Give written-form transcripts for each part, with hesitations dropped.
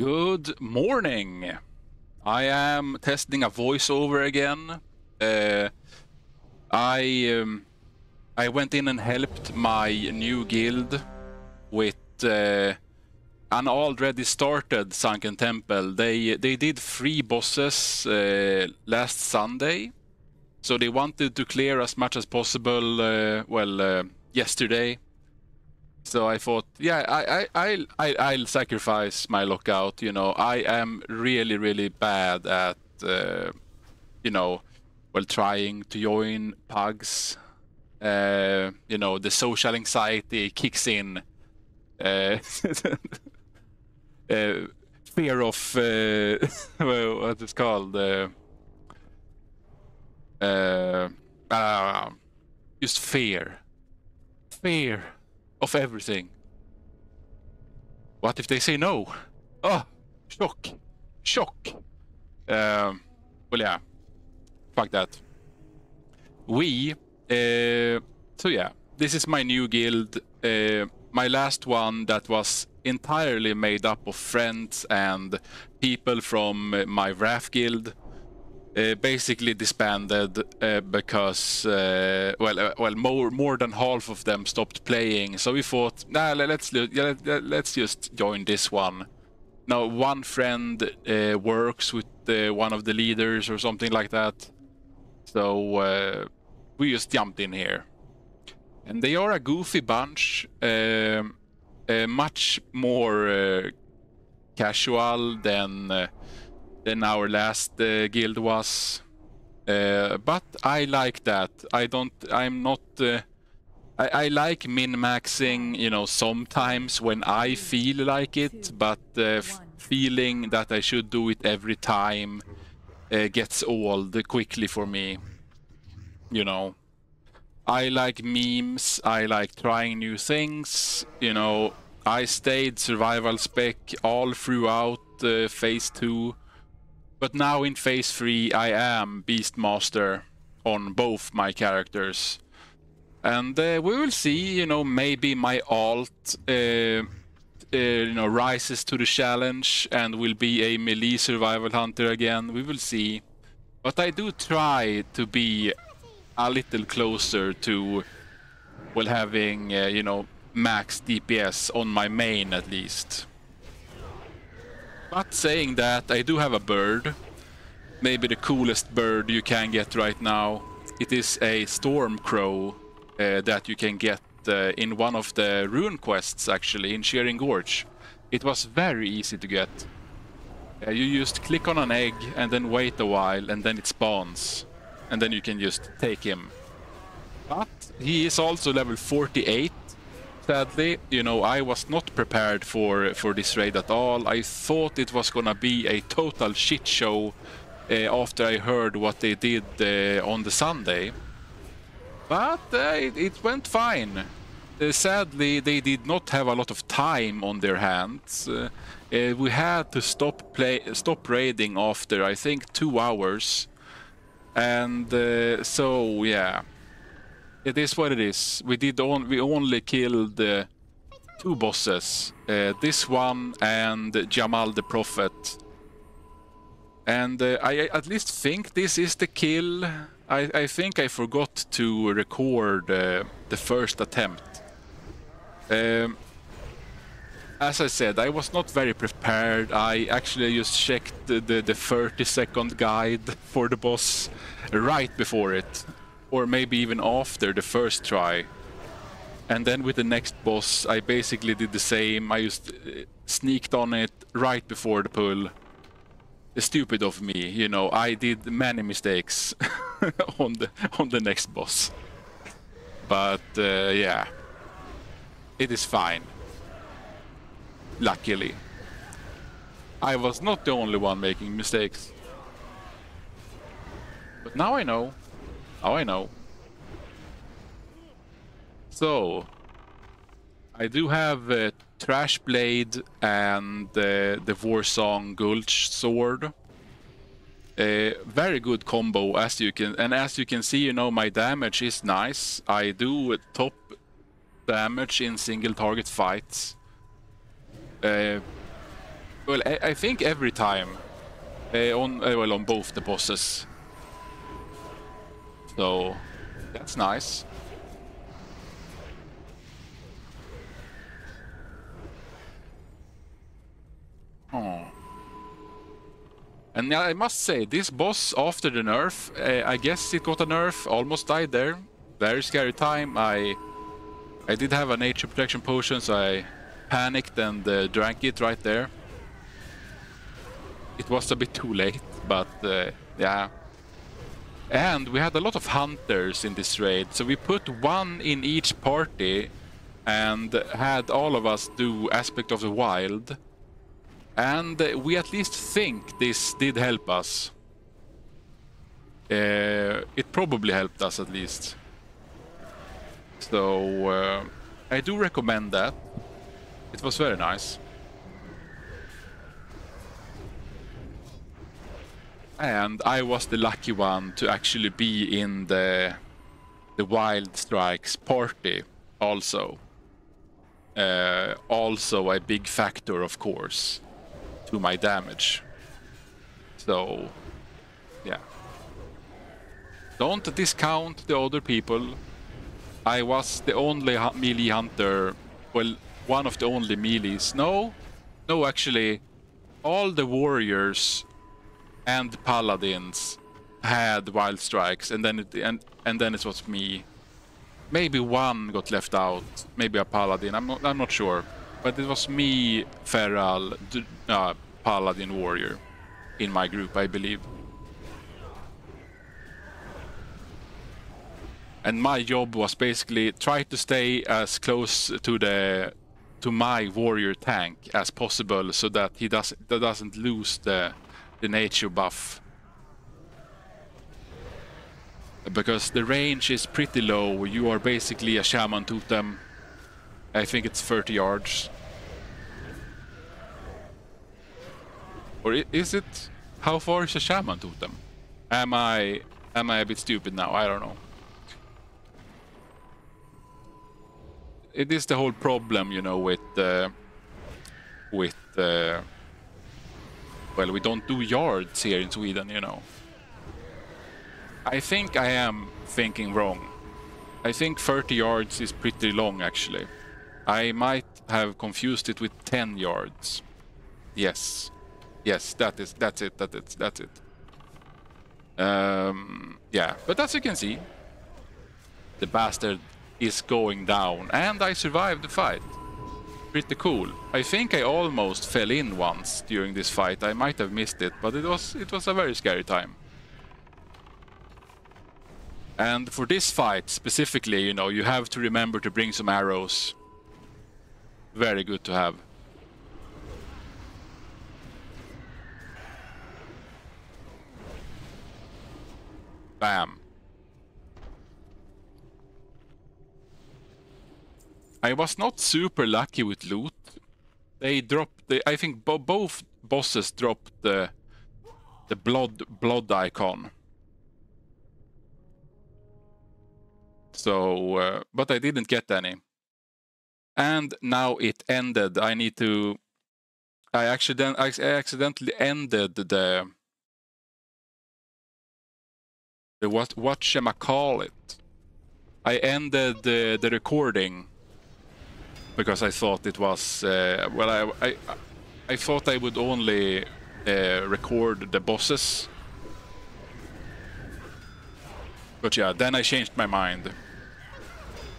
Good morning. I am testing a voiceover again. I went in and helped my new guild with an already started Sunken Temple. They did 3 bosses last Sunday, so they wanted to clear as much as possible. Yesterday. So I thought, yeah, I'll sacrifice my lockout. You know, I am really bad at, trying to join pugs. You know, the social anxiety kicks in. Fear of what it's called. Just fear of everything. What if they say no? Oh, shock. Well, yeah, fuck that. So yeah, this is my new guild. My last one that was entirely made up of friends and people from my Wrath guild basically disbanded because more than half of them stopped playing. So we thought, nah, let's just join this one. Now one friend works with one of the leaders or something like that, so we just jumped in here. And they are a goofy bunch, much more casual than our last guild was. But I like that. I like min-maxing, you know, sometimes when I feel like it, but feeling that I should do it every time gets old quickly for me, you know. I like memes, I like trying new things, you know. I stayed survival spec all throughout phase 2, but now in phase 3 I am Beastmaster on both my characters. And we will see, you know, maybe my alt rises to the challenge and will be a melee survival hunter again. We will see. But I do try to be a little closer to, well, having, max DPS on my main at least. But saying that, I do have a bird. Maybe the coolest bird you can get right now. It is a storm crow that you can get in one of the Rune quests, actually, in Shearing Gorge. It was very easy to get. You just click on an egg and then wait a while and then it spawns. And then you can just take him. But he is also level 48. Sadly, you know, I was not prepared for this raid at all. I thought it was gonna be a total shit show after I heard what they did on the Sunday. But it went fine. Sadly, they did not have a lot of time on their hands. We had to stop raiding after, I think, 2 hours. And so yeah, it is what it is. We only killed 2 bosses, this one and Jammal the Prophet. And I at least think this is the kill. I think I forgot to record the first attempt. As I said, I was not very prepared. I actually just checked the 30-second guide for the boss right before it, or maybe even after the first try. And then with the next boss, I basically did the same. I just sneaked on it right before the pull. Stupid of me, you know. I did many mistakes on the next boss. But yeah, it is fine. Luckily, I was not the only one making mistakes. But now I know. Now I know. So, I do have Trash Blade and the Warsong Gulch Sword. Very good combo, as you can see, you know, my damage is nice. I do top damage in single target fights. Well, I think every time on both the bosses. So that's nice. Oh. And I must say, this boss after the nerf, I guess it got a nerf, almost died there. Very scary time. I did have a nature protection potion, so I panicked and drank it right there. It was a bit too late, but yeah. And we had a lot of hunters in this raid, so we put one in each party and had all of us do Aspect of the Wild. And we at least think this did help us. It probably helped us at least. So I do recommend that. It was very nice. And I was the lucky one to actually be in the Wild Strikes party also. Also a big factor, of course, to my damage. So, yeah. Don't discount the other people. I was the only melee hunter, well, one of the only melees. No, actually, all the warriors and paladins had wild strikes, and then it was me. Maybe one got left out, maybe a paladin. I'm not sure, but it was me, feral, paladin, warrior in my group, I believe. And my job was basically try to stay as close to my warrior tank as possible, so that he doesn't lose the nature buff. Because the range is pretty low. You are basically a shaman totem. I think it's 30 yards. Or is it? How far is a shaman totem? Am I a bit stupid now? I don't know. It is the whole problem, you know, with well, we don't do yards here in Sweden, you know. I think I am thinking wrong. I think 30 yards is pretty long, actually. I might have confused it with 10 yards. Yes. Yes, that's it. Yeah, but as you can see, the bastard is going down, and I survived the fight. Pretty cool. I think I almost fell in once during this fight. I might have missed it, but it was a very scary time. And for this fight specifically, you know, you have to remember to bring some arrows. Very good to have. Bam. I was not super lucky with loot. They dropped I think both bosses dropped the blood icon. So, but I didn't get any. And now it ended. I accidentally ended the whatchamacallit. I ended the recording because I thought it was well, I thought I would only record the bosses. But yeah, then I changed my mind.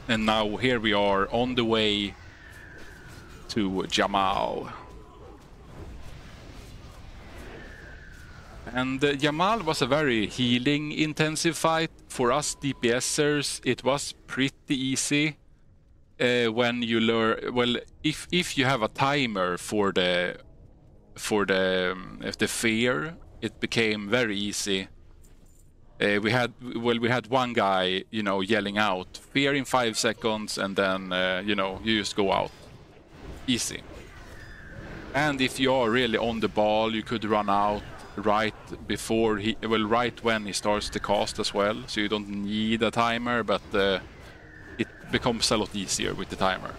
And now here we are on the way to Jammal. And Jammal was a very healing intensive fight. For us DPSers, it was pretty easy. When you learn, well, if you have a timer for the fear, it became very easy. We had one guy, you know, yelling out fear in 5 seconds, and then you know, you just go out. Easy. And if you are really on the ball, you could run out right before right when he starts the cast as well. So you don't need a timer, but it becomes a lot easier with the timer.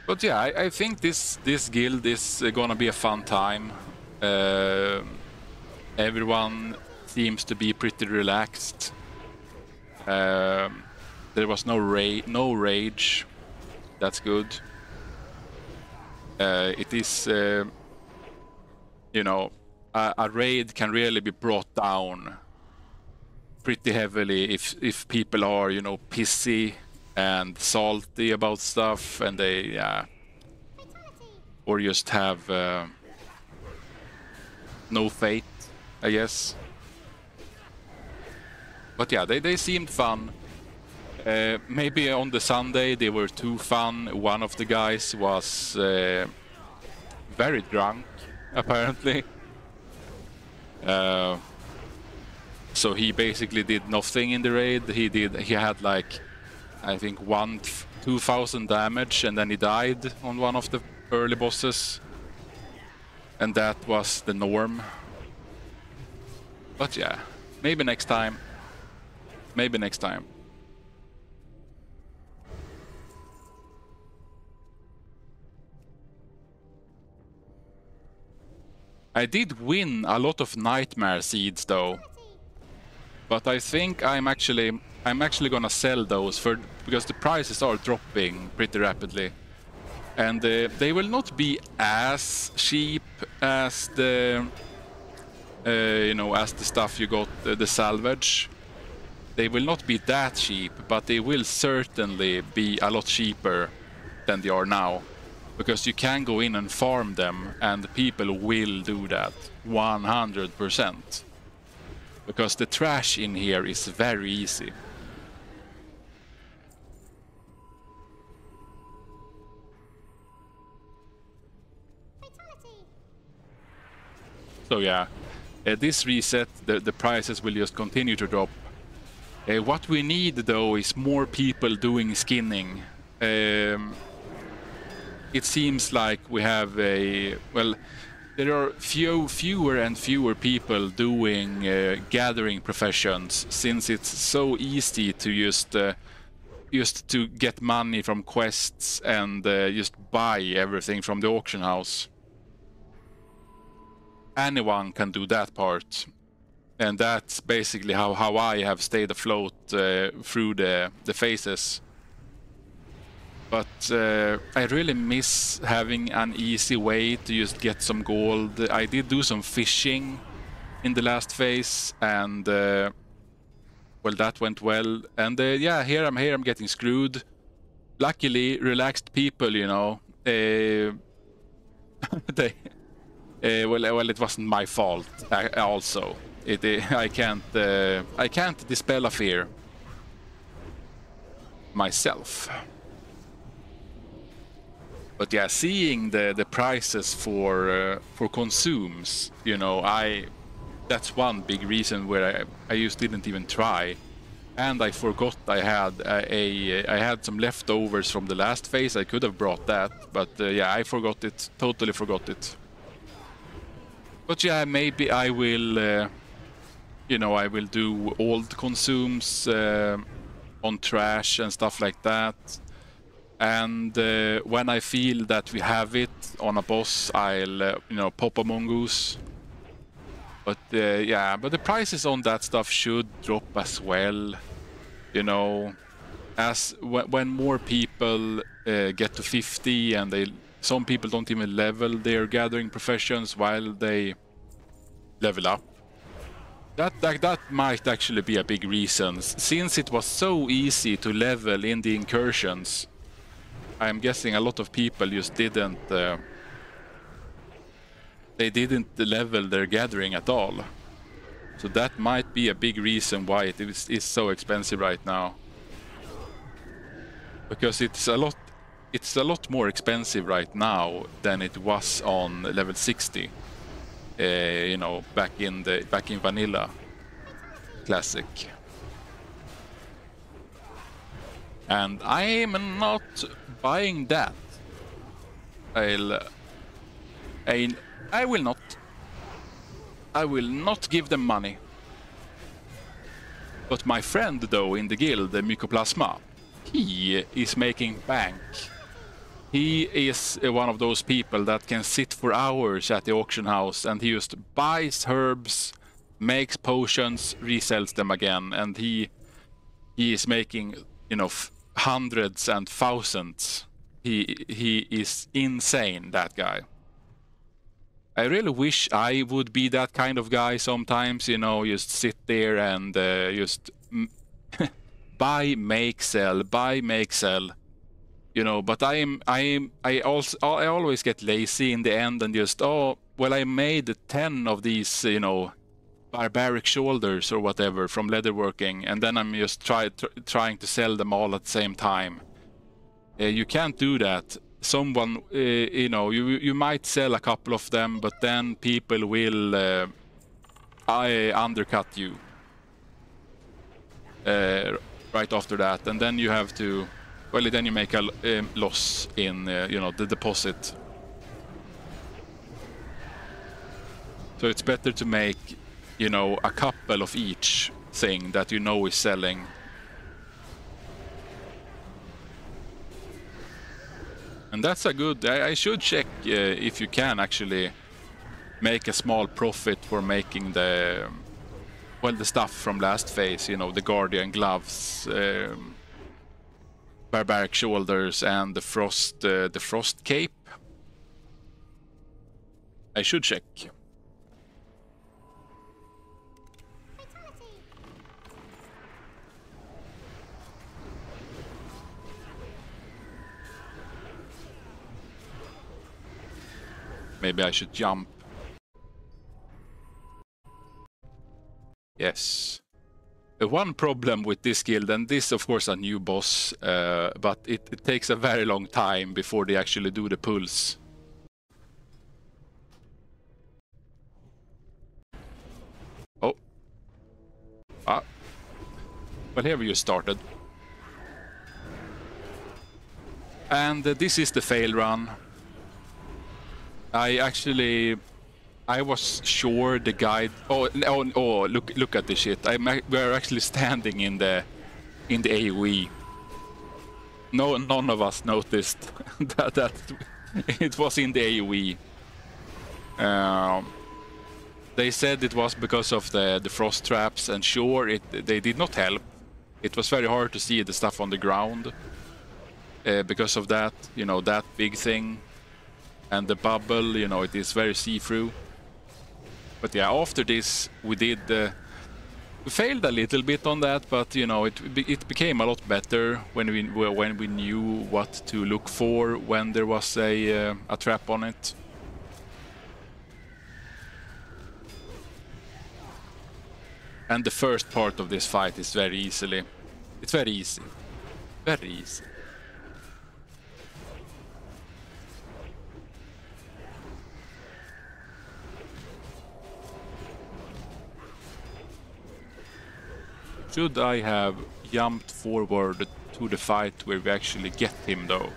But yeah, I think this guild is gonna be a fun time. Everyone seems to be pretty relaxed. There was no rage. That's good. It is, you know, a raid can really be brought down pretty heavily if people are, you know, pissy and salty about stuff, and they, or just have no faith, I guess. But yeah, they seemed fun. Maybe on the Sunday they were too fun. One of the guys was very drunk, apparently. So he basically did nothing in the raid. He had like, I think 2,000 damage, and then he died on one of the early bosses. And that was the norm. But yeah, maybe next time. Maybe next time. I did win a lot of nightmare seeds though, but I think I'm actually gonna sell those because the prices are dropping pretty rapidly, and they will not be as cheap as the you know, as the stuff you got, the salvage. They will not be that cheap, but they will certainly be a lot cheaper than they are now. Because you can go in and farm them, and people will do that 100%. Because the trash in here is very easy. So yeah, this reset, the prices will just continue to drop. What we need though is more people doing skinning. It seems like we have well, there are fewer and fewer people doing gathering professions, since it's so easy to just to get money from quests and just buy everything from the auction house. Anyone can do that part, and that's basically how I have stayed afloat through the phases. But I really miss having an easy way to just get some gold. I did do some fishing in the last phase, and well, that went well. And yeah, here I'm getting screwed. Luckily, relaxed people, you know, they well, it wasn't my fault. Also, I can't dispel a fear myself. But yeah, seeing the prices for consumes, you know, that's one big reason where I just didn't even try, and I forgot I had some leftovers from the last phase. I could have brought that, but yeah, I forgot it, totally forgot it. But yeah, maybe I will, you know, I will do old consumes on trash and stuff like that. And when I feel that we have it on a boss, I'll, you know, pop a mongoose. But yeah, but the prices on that stuff should drop as well. You know, as when more people get to 50, and some people don't even level their gathering professions while they level up. That might actually be a big reason, since it was so easy to level in the incursions. I'm guessing a lot of people just didn't they didn't level their gathering at all. So that might be a big reason why it is so expensive right now. Because it's a lot more expensive right now than it was on level 60. You know, back in vanilla classic. And I'm not buying that. I will not. I will not give them money. But my friend, though, in the guild, the Mycoplasma, he is making bank. He is one of those people that can sit for hours at the auction house and he just buys herbs, makes potions, resells them again, and he is making, you know, hundreds and thousands. He is insane, that guy. I really wish I would be that kind of guy sometimes, you know, just sit there and just buy, make, sell, buy, make, sell. You know, but I always get lazy in the end and just, oh, well, I made 10 of these, you know, barbaric shoulders or whatever from leatherworking, and then I'm just trying to sell them all at the same time. You can't do that. Someone, you know, you might sell a couple of them, but then people will undercut you right after that, and then you have to, well, then you make a loss in, you know, the deposit. So it's better to make, you know, a couple of each thing that you know is selling. And that's a good, I should check if you can actually make a small profit for making the, well, the stuff from last phase, you know, the Guardian gloves, barbaric shoulders, and the frost cape. I should check. Maybe I should jump. Yes. One problem with this guild, and this of course a new boss, but it takes a very long time before they actually do the pulls. Oh. Ah. Well, here we just started. And this is the fail run. I was sure the guide. Oh, look at this shit! We're actually standing in the AOE. No, none of us noticed that it was in the AOE. They said it was because of the frost traps, and sure, they did not help. It was very hard to see the stuff on the ground because of that. You know, that big thing. And the bubble, you know, it is very see-through. But yeah, after this, we we failed a little bit on that, but you know, it became a lot better when we knew what to look for when there was a trap on it. And the first part of this fight is very easy. Very easy. Should I have jumped forward to the fight where we actually get him, though?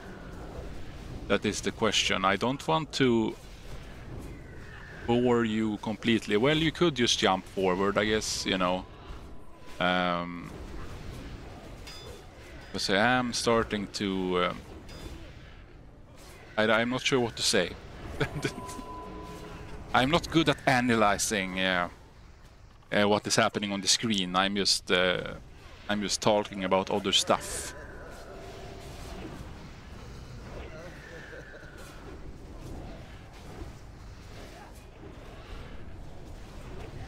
That is the question. I don't want to bore you completely. Well, you could just jump forward, I guess, you know. Because I am starting to... I'm not sure what to say. I'm not good at analyzing... what is happening on the screen. I'm just talking about other stuff.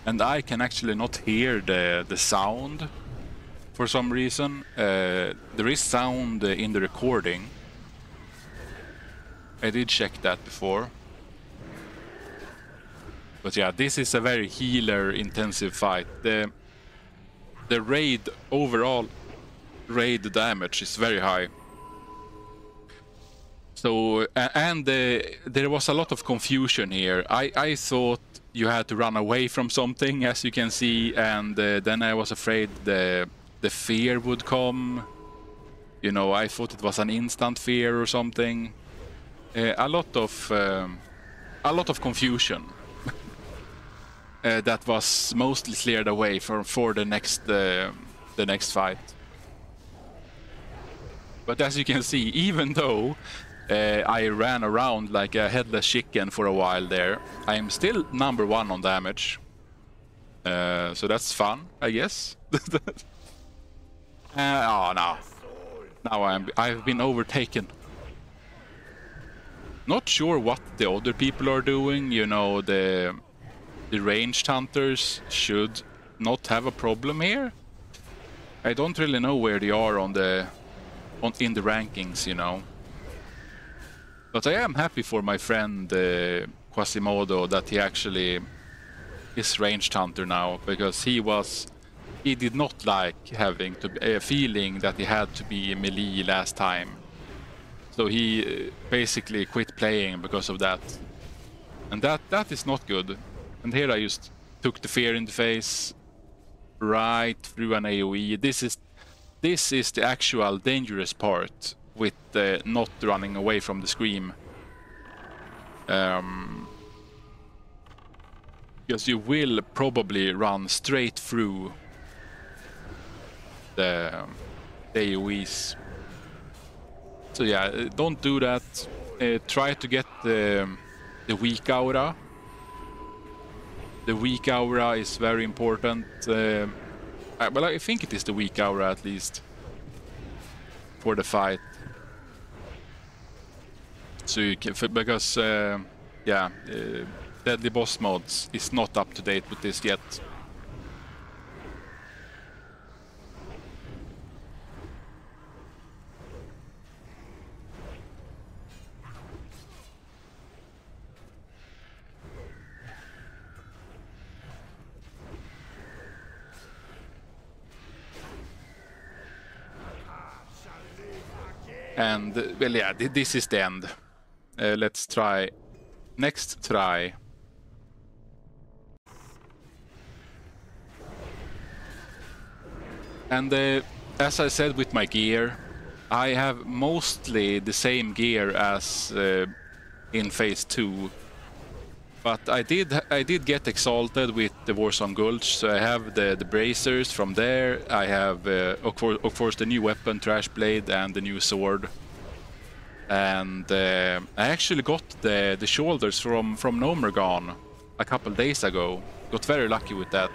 And I can actually not hear the sound for some reason. There is sound in the recording. I did check that before. But yeah, this is a very healer-intensive fight. The overall raid damage is very high. So, and there was a lot of confusion here. I thought you had to run away from something, as you can see, and then I was afraid the fear would come. You know, I thought it was an instant fear or something. A lot of confusion. That was mostly cleared away for the next fight. But as you can see, even though I ran around like a headless chicken for a while there. I am still #1 on damage. So that's fun, I guess. Oh no. Now I've been overtaken. Not sure what the other people are doing. You know, the ranged hunters should not have a problem here. I don't really know where they are in the rankings, you know. But I am happy for my friend Quasimodo that he actually is ranged hunter now, because he did not like having to feeling that he had to be melee last time. So he basically quit playing because of that. And that is not good. And here I just took the fear in the face right through an AoE. This is the actual dangerous part with not running away from the scream. Because you will probably run straight through the AoEs. So yeah, don't do that. Try to get the weak aura. The weak aura is very important. Well, I think it is the weak aura at least for the fight. So you can, because yeah, deadly boss mods is not up to date with this yet. And well, yeah, this is the end. Let's try next try. And as I said with my gear, I have mostly the same gear as in phase 2. But I did get exalted with the Warsong Gulch, so I have the bracers from there. I have of course the new weapon, Trash Blade, and the new sword. And I actually got the shoulders from Nomergon a couple days ago. Got very lucky with that.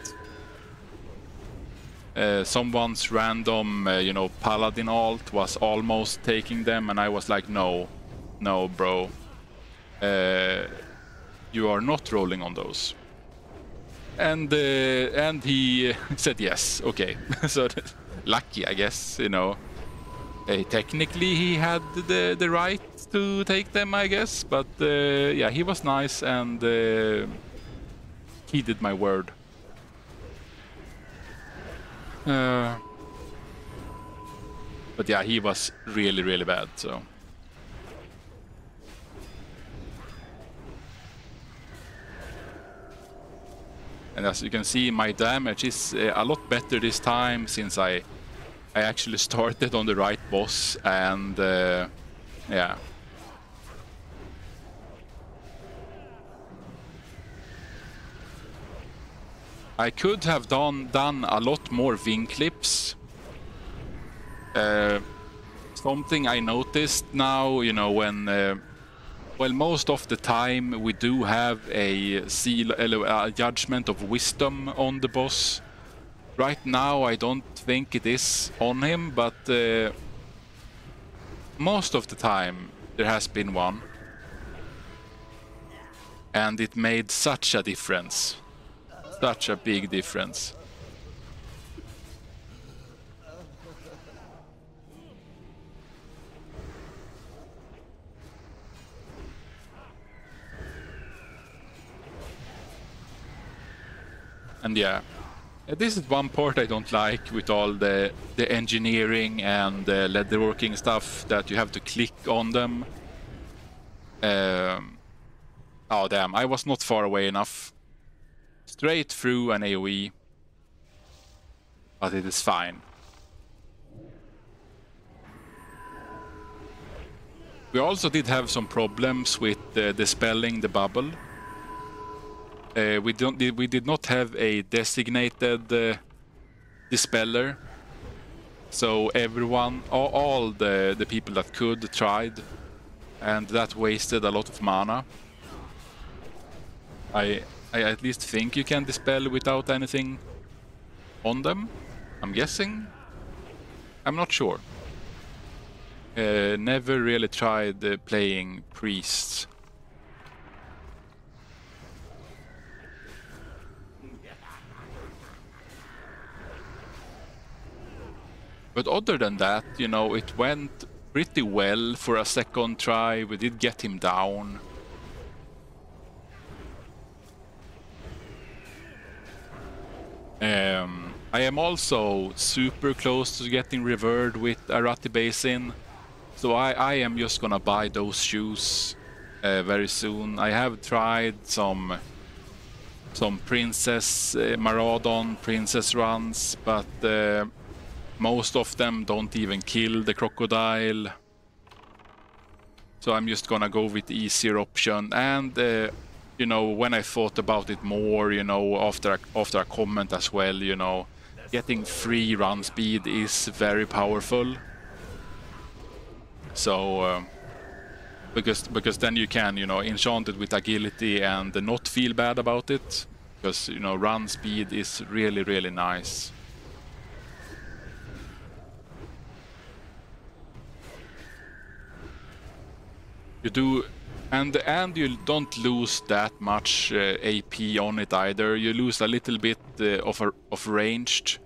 Someone's random, you know, paladin alt was almost taking them, and I was like, no, bro. You are not rolling on those. And he said yes, okay. So lucky, I guess, you know. Technically he had the right to take them, I guess, but yeah, he was nice and he did my word. But yeah, he was really, really bad, so. And as you can see, my damage is a lot better this time, since I actually started on the right boss, and yeah. I could have done a lot more wing clips. Something I noticed now, you know, when well, most of the time we do have a judgment of wisdom on the boss. Right now I don't think it is on him, but most of the time there has been one. And it made such a difference. Such a big difference. And yeah, this is one part I don't like with all the engineering and the leatherworking stuff, that you have to click on them. Oh damn, I was not far away enough. Straight through an AoE. But it is fine. We also did have some problems with dispelling the bubble. We did not have a designated dispeller, so everyone, all the people that could tried, and that wasted a lot of mana. I at least think you can dispel without anything on them, I'm guessing. I'm not sure. Never really tried playing priests. But other than that, you know, it went pretty well for a second try. We did get him down. I am also super close to getting revered with Arati Basin, so I am just gonna buy those shoes very soon. I have tried some Princess Maraudon Princess runs, but most of them don't even kill the crocodile. So I'm just gonna go with the easier option. And you know, when I thought about it more, you know, after a comment as well, you know, getting free run speed is very powerful. So because then you can, you know, enchant it with agility and not feel bad about it, because, you know, run speed is really, really nice. You do, and you don't lose that much AP on it either. You lose a little bit of ranged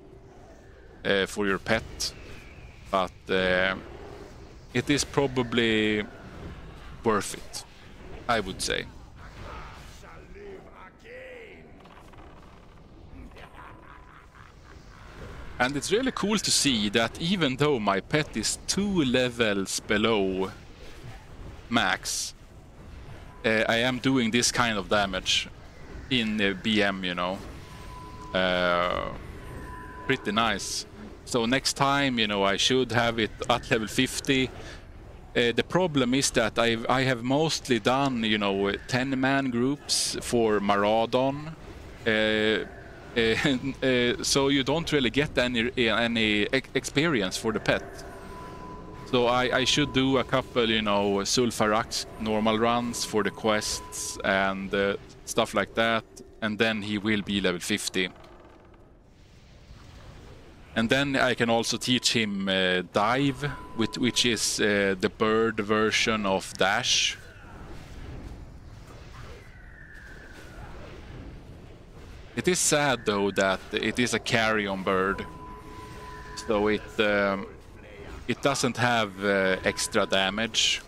for your pet, but it is probably worth it, I would say. And it's really cool to see that even though my pet is 2 levels below max, I am doing this kind of damage in BM, you know. Pretty nice. So next time, you know, I should have it at level 50. The problem is that I have mostly done, you know, 10-man groups for Maraudon. So you don't really get any experience for the pet. So I should do a couple, you know, Sulfarax normal runs for the quests and stuff like that, and then he will be level 50. And then I can also teach him Dive, which is the bird version of Dash. It is sad though that it is a carrion bird, so it doesn't have extra damage,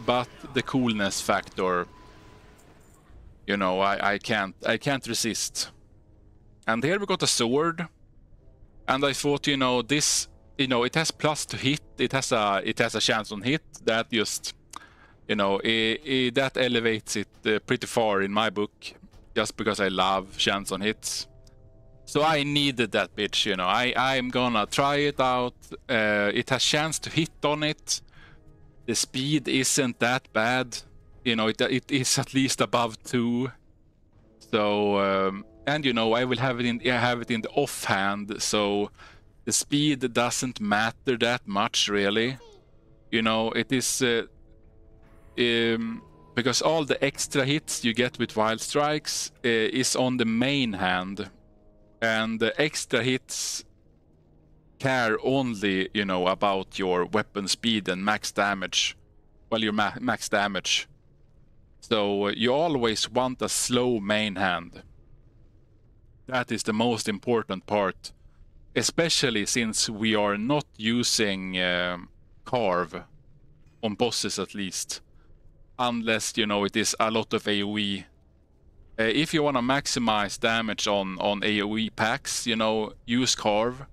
but the coolness factor, you know, I can't resist. And here we got a sword, and I thought, you know, this, you know, it has plus to hit, it has a chance on hit that just, you know, that elevates it pretty far in my book, just because I love chance on hits. So I needed that bitch, you know. I'm gonna try it out. It has chance to hit on it. The speed isn't that bad, you know. It is at least above 2. So and you know, I will have it in the offhand, so the speed doesn't matter that much really. You know, it is because all the extra hits you get with wild strikes is on the main hand. And the extra hits care only, you know, about your weapon speed and max damage. Well, your max damage. So you always want a slow main hand. That is the most important part. Especially since we are not using carve on bosses at least. Unless, you know, it is a lot of AoE. If you want to maximize damage on AoE packs, you know, use carve.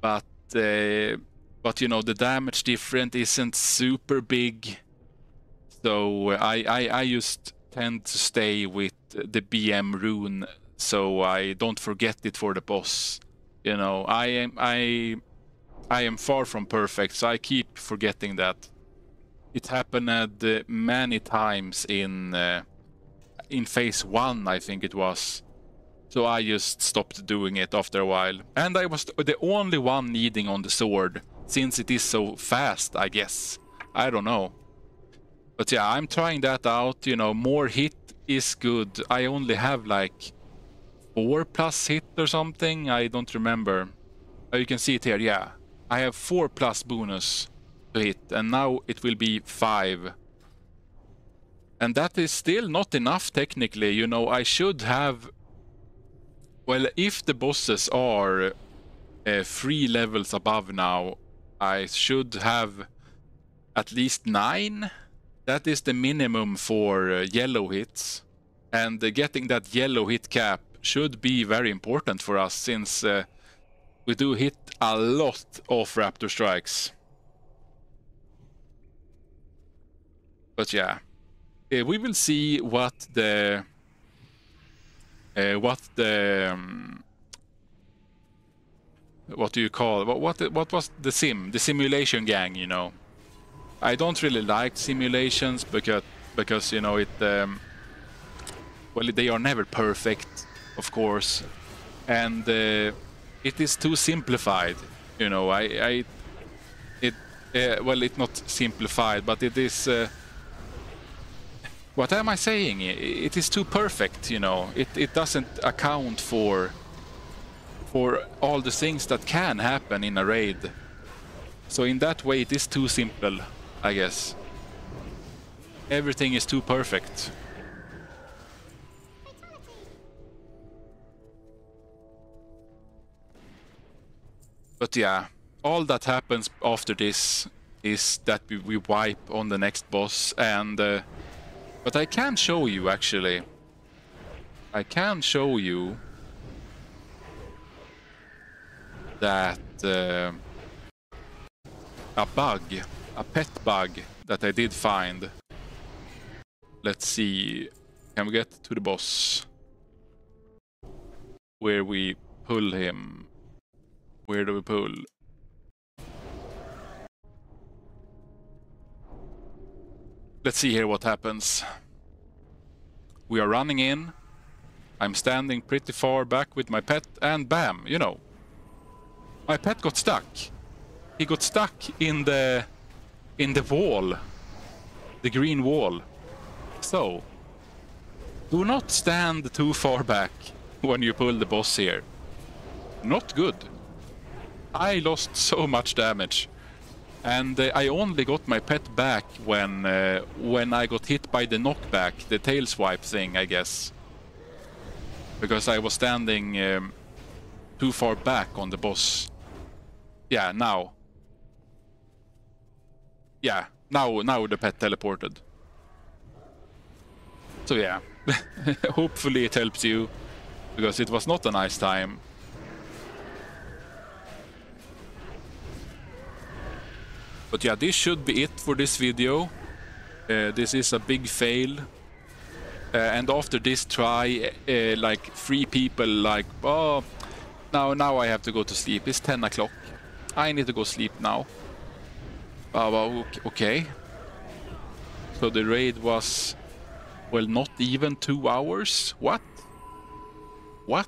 But you know, the damage difference isn't super big. So I just tend to stay with the BM rune, so I don't forget it for the boss. You know, I am far from perfect, so I keep forgetting that. It happened many times in phase 1, I think it was. So I just stopped doing it after a while. And I was the only one needing on the sword since it is so fast, I guess. I don't know. But yeah, I'm trying that out, you know, more hit is good. I only have like 4+ hit or something, I don't remember. You can see it here, yeah. I have 4+ bonus to hit, and now it will be 5. And that is still not enough technically, you know, I should have... Well, if the bosses are 3 levels above now, I should have at least 9. That is the minimum for yellow hits. And getting that yellow hit cap should be very important for us, since we do hit a lot of raptor strikes. But yeah, we will see what the what do you call what was the simulation gang, you know. I don't really like simulations because you know it well, they are never perfect, of course, and it is too simplified, you know. Well, it's not simplified, but it is what am I saying? It is too perfect, you know. It doesn't account for all the things that can happen in a raid. So in that way, it is too simple, I guess. Everything is too perfect. But yeah, all that happens after this is that we wipe on the next boss, and but I can show you, actually. I can show you that a bug, a pet bug that I did find. Let's see, can we get to the boss? Where we pull him? Where do we pull? Let's see here what happens. We are running in. I'm standing pretty far back with my pet, and bam, you know. My pet got stuck. He got stuck in the wall. The green wall. So, do not stand too far back when you pull the boss here. Not good. I lost so much damage. And I only got my pet back when I got hit by the knockback, the tail swipe thing, I guess. Because I was standing too far back on the boss. Yeah, now. Yeah, now the pet teleported. So yeah, hopefully it helps you, because it was not a nice time. But yeah, this should be it for this video. This is a big fail. And after this try, like 3 people like, oh, now I have to go to sleep. It's 10 o'clock. I need to go sleep now. Well, okay. So the raid was, well, not even 2 hours? What? What?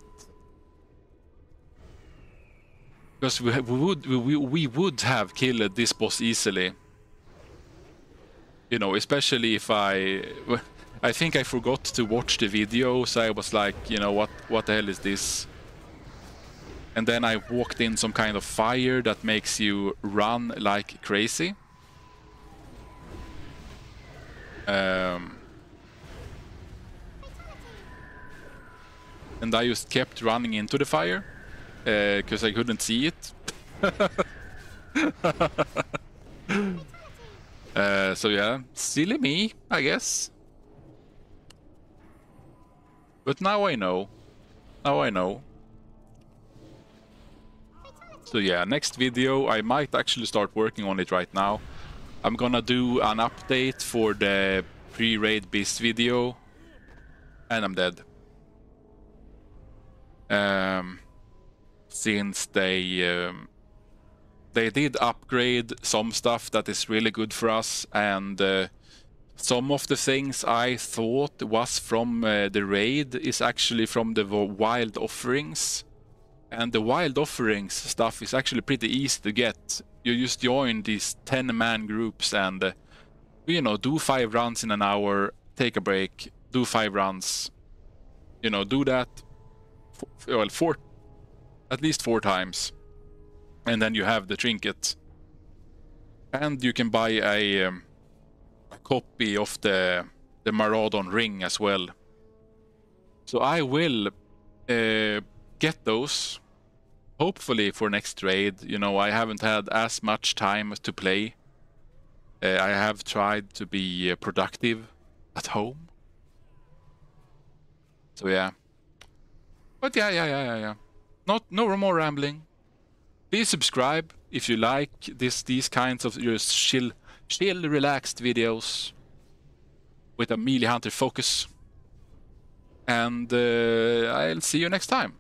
Because we would have killed this boss easily. You know, especially if I think I forgot to watch the video, so I was like, you know, what the hell is this? And then I walked in some kind of fire that makes you run like crazy. And I just kept running into the fire because I couldn't see it. So yeah, silly me, I guess. But now I know. Now I know. So yeah, next video, I might actually start working on it right now. I'm gonna do an update for the pre-raid beast video. And I'm dead. Since they did upgrade some stuff that is really good for us, and some of the things I thought was from the raid is actually from the wild offerings. And the wild offerings stuff is actually pretty easy to get You just join these 10-man groups and you know, do 5 runs in an hour, take a break, do 5 runs. You know, do that at least 4 times, and then you have the trinket. And you can buy a copy of the Maraudon ring as well. So I will get those, hopefully for next raid. You know, I haven't had as much time to play. I have tried to be productive at home. So yeah. But yeah. No more rambling. Please subscribe if you like these kinds of just chill, relaxed videos with a melee hunter focus. And I'll see you next time.